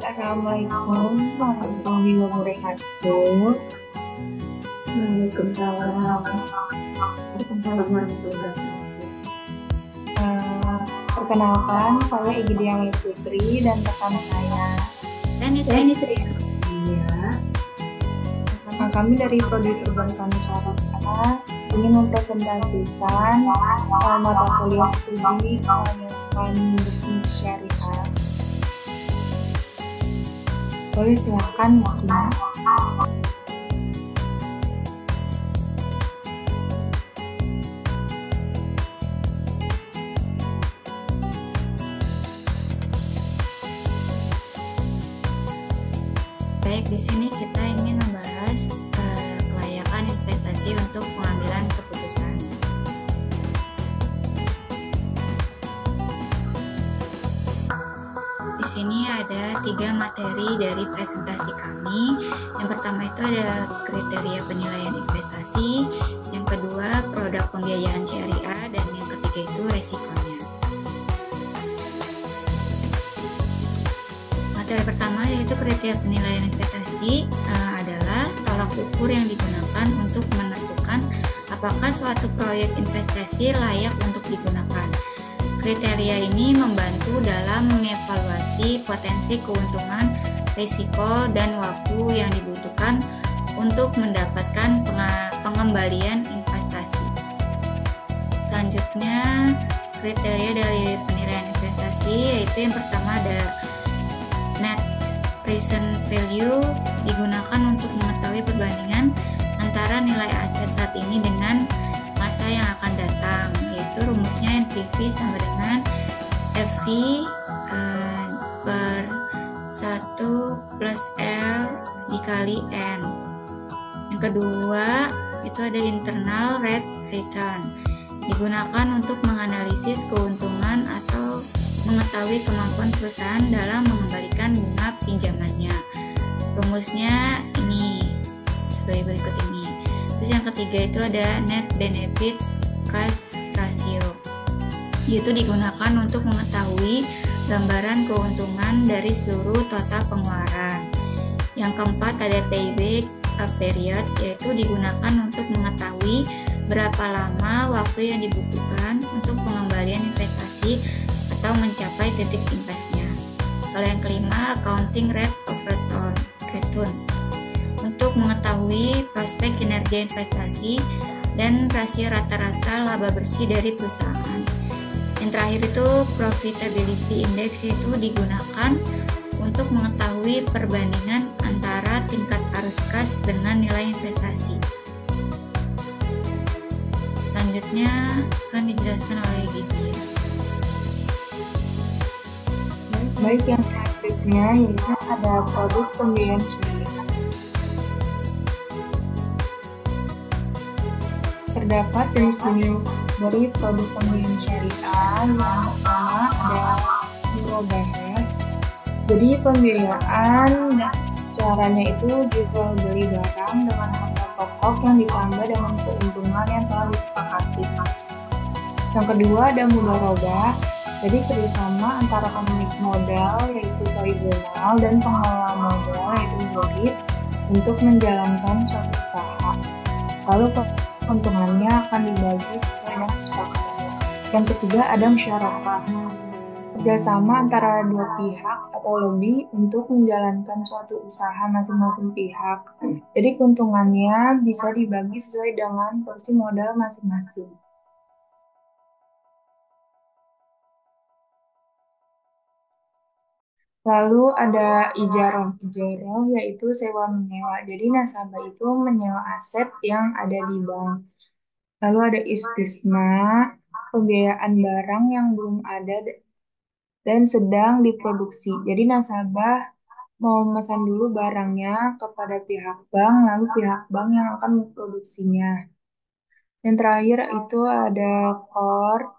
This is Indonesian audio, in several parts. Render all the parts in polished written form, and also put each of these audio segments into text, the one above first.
Baik, Assalamualaikum warahmatullahi wabarakatuh. Waalaikumsalam. Waalaikumsalam warahmatullahi wabarakatuh. Perkenalkan, saya Igidiani Putri dan rekan saya. Dan Sri. Iya. Kami dari Prodi Perbankan Syariah ingin mempresentasikan mata kuliah studi pengembangan bisnis syariah. Boleh silakan, Misalnya. Baik, di sini kita ingin membahas kelayakan investasi untuk pengambilan keputusan. Di sini ada 3 materi dari presentasi kami. Yang pertama itu ada kriteria penilaian investasi, yang kedua produk pembiayaan syariah, dan yang ketiga itu resikonya. Materi pertama yaitu kriteria penilaian investasi adalah tolak ukur yang digunakan untuk menentukan apakah suatu proyek investasi layak untuk digunakan. Kriteria ini membantu dalam mengevaluasi potensi keuntungan, risiko, dan waktu yang dibutuhkan untuk mendapatkan pengembalian investasi. Selanjutnya, kriteria dari penilaian investasi yaitu yang pertama ada net present value, digunakan untuk mengetahui perbandingan antara nilai aset saat ini dengan masa yang akan datang, yaitu rumusnya NPV sama dengan FV per 1 plus L dikali N. Yang kedua itu ada internal rate return, digunakan untuk menganalisis keuntungan atau mengetahui kemampuan perusahaan dalam mengembalikan bunga pinjamannya. Rumusnya ini sebagai berikut ini. Terus yang ketiga itu ada net benefit cash ratio, yaitu digunakan untuk mengetahui gambaran keuntungan dari seluruh total pengeluaran. Yang keempat ada payback period, yaitu digunakan untuk mengetahui berapa lama waktu yang dibutuhkan untuk pengembalian investasi atau mencapai titik investnya. Kalau yang kelima, accounting rate of return, untuk mengetahui prospek kinerja investasi dan rasio rata-rata laba bersih dari perusahaan. Yang terakhir itu profitability index, yaitu digunakan untuk mengetahui perbandingan antara tingkat arus kas dengan nilai investasi. Selanjutnya akan dijelaskan oleh Gigi. Baik, yang selanjutnya yaitu ada produk pembiayaan syariah. Terdapat jenis-jenis dari produk pembiayaan syariah. Yang pertama ada murabahah. Jadi pembiayaan dan caranya itu jual beli barang dengan harga pokok yang ditambah dengan keuntungan yang telah disepakati. Yang kedua ada mudharabah. Jadi kerjasama antara pemilik modal yaitu sahibul mal dan pengelola modal yaitu murid untuk menjalankan suatu usaha. Lalu keuntungannya akan dibagi sesuai dengan kesepakatan. Yang ketiga ada musyarakah. Kerjasama antara dua pihak atau lebih untuk menjalankan suatu usaha masing-masing pihak. Jadi keuntungannya bisa dibagi sesuai dengan porsi modal masing-masing. Lalu ada ijarah. Ijarah yaitu sewa menyewa. Jadi nasabah itu menyewa aset yang ada di bank. Lalu ada istisna, pembiayaan barang yang belum ada dan sedang diproduksi. Jadi nasabah mau memesan dulu barangnya kepada pihak bank, lalu pihak bank yang akan memproduksinya. Yang terakhir itu ada core,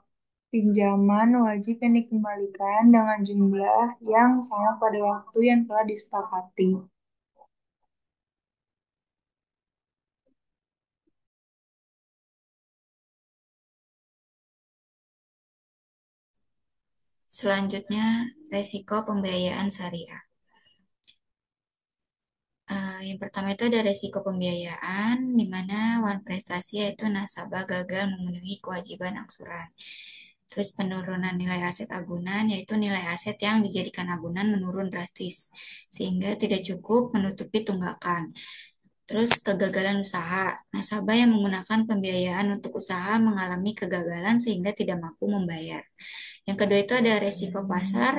pinjaman wajib yang dikembalikan dengan jumlah yang sama pada waktu yang telah disepakati. Selanjutnya, resiko pembiayaan syariah. Yang pertama itu ada resiko pembiayaan, di mana wan prestasi yaitu nasabah gagal memenuhi kewajiban angsuran. Terus penurunan nilai aset agunan, yaitu nilai aset yang dijadikan agunan menurun drastis, sehingga tidak cukup menutupi tunggakan. Terus kegagalan usaha, nasabah yang menggunakan pembiayaan untuk usaha mengalami kegagalan sehingga tidak mampu membayar. Yang kedua itu ada resiko pasar,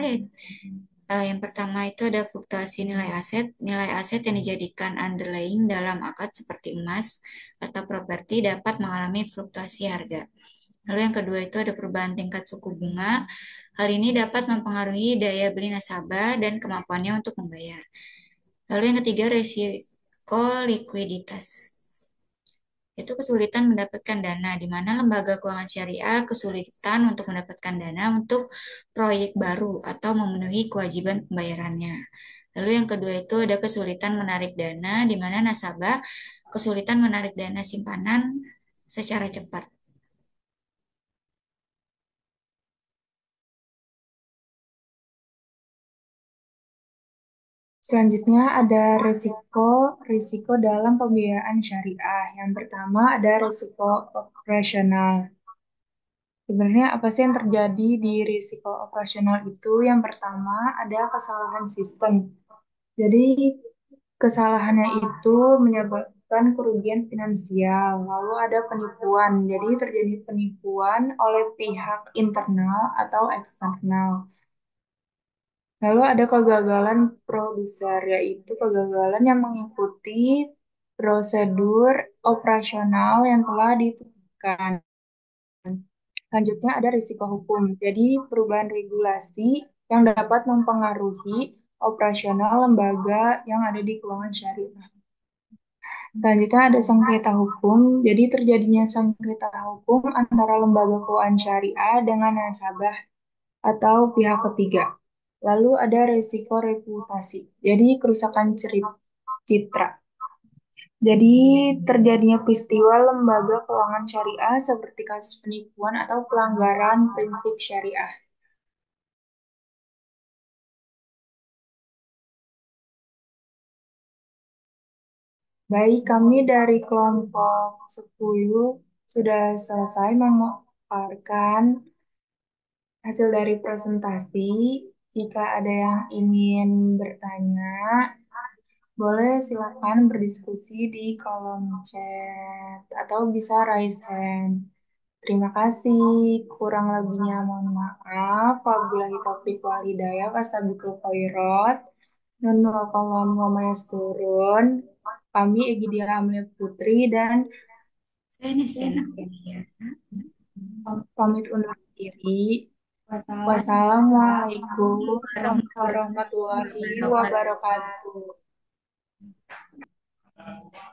yang pertama itu ada fluktuasi nilai aset. Nilai aset yang dijadikan underlying dalam akad seperti emas atau properti dapat mengalami fluktuasi harga. Lalu yang kedua itu ada perubahan tingkat suku bunga. Hal ini dapat mempengaruhi daya beli nasabah dan kemampuannya untuk membayar. Lalu yang ketiga resiko likuiditas. Itu kesulitan mendapatkan dana, di mana lembaga keuangan syariah kesulitan untuk mendapatkan dana untuk proyek baru atau memenuhi kewajiban pembayarannya. Lalu yang kedua itu ada kesulitan menarik dana, di mana nasabah kesulitan menarik dana simpanan secara cepat. Selanjutnya ada risiko dalam pembiayaan syariah. Yang pertama ada risiko operasional. Sebenarnya apa sih yang terjadi di risiko operasional itu? Yang pertama ada kesalahan sistem. Jadi kesalahannya itu menyebabkan kerugian finansial. Lalu ada penipuan. Jadi terjadi penipuan oleh pihak internal atau eksternal. Lalu ada kegagalan produser, yaitu kegagalan yang mengikuti prosedur operasional yang telah ditentukan. Selanjutnya ada risiko hukum. Jadi perubahan regulasi yang dapat mempengaruhi operasional lembaga yang ada di keuangan syariah. Selanjutnya ada sengketa hukum. Jadi terjadinya sengketa hukum antara lembaga keuangan syariah dengan nasabah atau pihak ketiga. Lalu ada risiko reputasi. Jadi kerusakan citra. Jadi terjadinya peristiwa lembaga keuangan syariah seperti kasus penipuan atau pelanggaran prinsip syariah. Baik, kami dari kelompok 10 sudah selesai memaparkan hasil dari presentasi. Jika ada yang ingin bertanya, boleh silakan berdiskusi di kolom chat atau bisa raise hand. Terima kasih. Kurang lebihnya mohon maaf. Wabillahi taufiq wal hidayah. Wassalamualaikum khairat. Dan wabarakatuh turun. Kami Egidia Amelia Putri dan Saya Nesrina ya. pamit undur diri. Wassalamualaikum Warahmatullahi warahmatullahi wabarakatuh. wabarakatuh.